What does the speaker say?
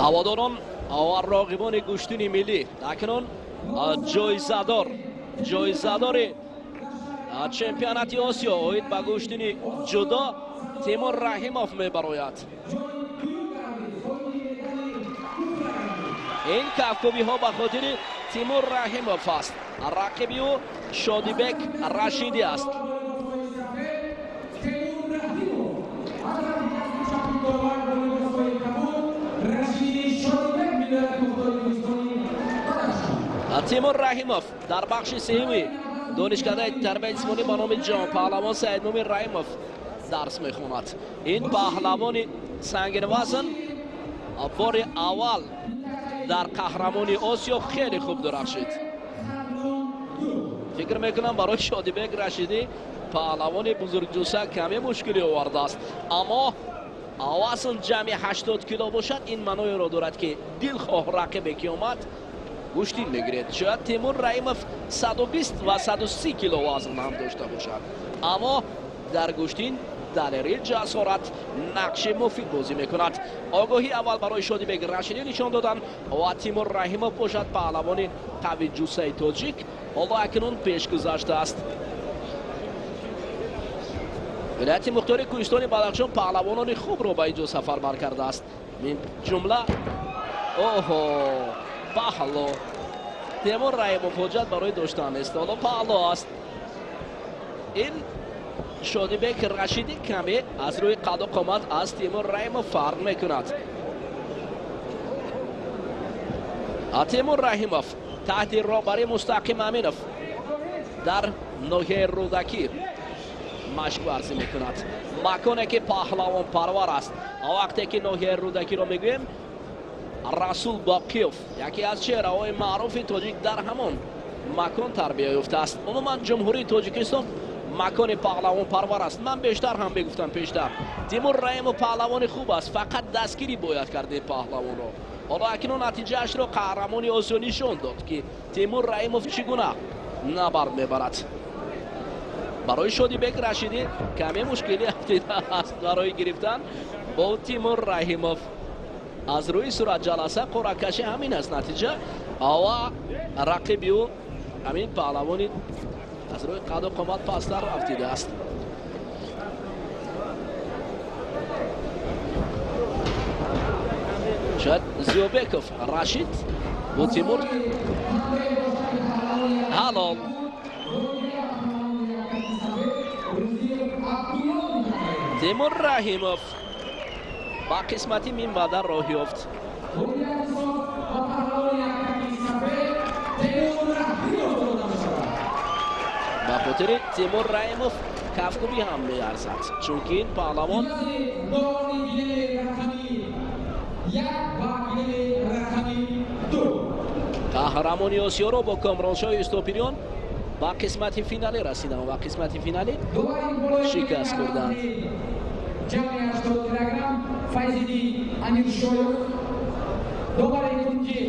ҳаводорон ва роғибони гӯштини миллӣ акнун ҷоизадори чемпионати Осиё оид ба гӯштини ҷудо Тимур Раҳимов мебарояд. ин кавкобиҳо ба хотири Тимур Раҳимов аст. рақиби ӯ Шодибек Рашидӣ аст. Тимур Раҳимов дар бахши сеюми донишкадаи тарбияи ҷисмонӣ ба номи ҷавонпаҳлавон Саидмӯмин Раҳимов дарс мехонад. ин паҳлавони сангинвазн бори аввал дар қаҳрамони Осиё хеле хуб дурахшид. фикр мекунам барои Шодибек Рашидӣ паҳлавони бузургҷуса каме мушкилӣ овардааст. аммо вазн ҷамъи 80 кило бошад, ин маъноеро дорад ки дилхоҳ рақибе ки омад гӯштин мегиред. шояд Тимур Раҳимов 120 ва 130 кило вазн ҳам дошта бошад, аммо дар гӯштин далери ҷасорат нақши муфид бозӣ мекунад. огоҳи аввал барои Шодибек Рашидӣ нишон доданд ва Тимур Раҳимов бошад паҳлавони қавиҷусаи тоҷик. ҳоло акнун пешгузаштааст. вилояти мухтори кӯҳистони Бадахшон паҳлавонони хубро ба инҷо сафарбар кардааст. мин ҷумла паҳло Тимур Раҳимов ҳоҷат барои доштан нест. ҳоло паҳло аст. ин Шодибек Рашидӣ каме аз рӯи қаду қомат аз Тимур Раҳимов фарқ мекунад. Тимур Раҳимов таҳти роҳбари Мустақим Аминов дар ноҳияи рӯдакӣ машқварзӣ мекунад. маконе ки паҳлавон парвар аст. вақте ки ноҳияи рӯдакиро мегӯем, Расул Боқиёв яке аз чеҳраҳои маъруфи тоҷик дар ҳамон макон тарбия ёфтааст. умуман ҷумҳурии Тоҷикистон макони паҳлавон парвар аст. ман бештар ҳам мегуфтам пештар. Тимур Раҳимов паҳлавони хуб аст, фақат дастгирӣ бояд кард ин паҳлавонро. ҳоло акнун натиҷаашро қаҳрамони Осиё нишон дод ки Тимур Раҳимов чӣ гуна набард мебарад. барои Шодибек Рашидӣ каме мушкилӣ аст барои гирифтан бо Тимур Раҳимов. аз рӯи суратҷаласа қуръакашӣ ҳамин аст натиҷа ва рақиби ӯ ҳамин паҳлавони аз рӯи қаду қомат пастар рафтидааст. шояд Зиёбеков Рашид бо Тимур ҳалол Тимур Раҳимов ба қисмати минбаъда роҳ ёфт. ба хотири Тимур Раҳимов кавкубӣ ҳам меарзад, чунки ин паҳлавон қаҳрамони Осиёро бо Комроншоҳи Истопириён ба қисмати финале расиданд ва қисмати финале шикаст хӯрданд. ҷамъи 80 килограмм Файзиддин Амиршоев добари кунҷи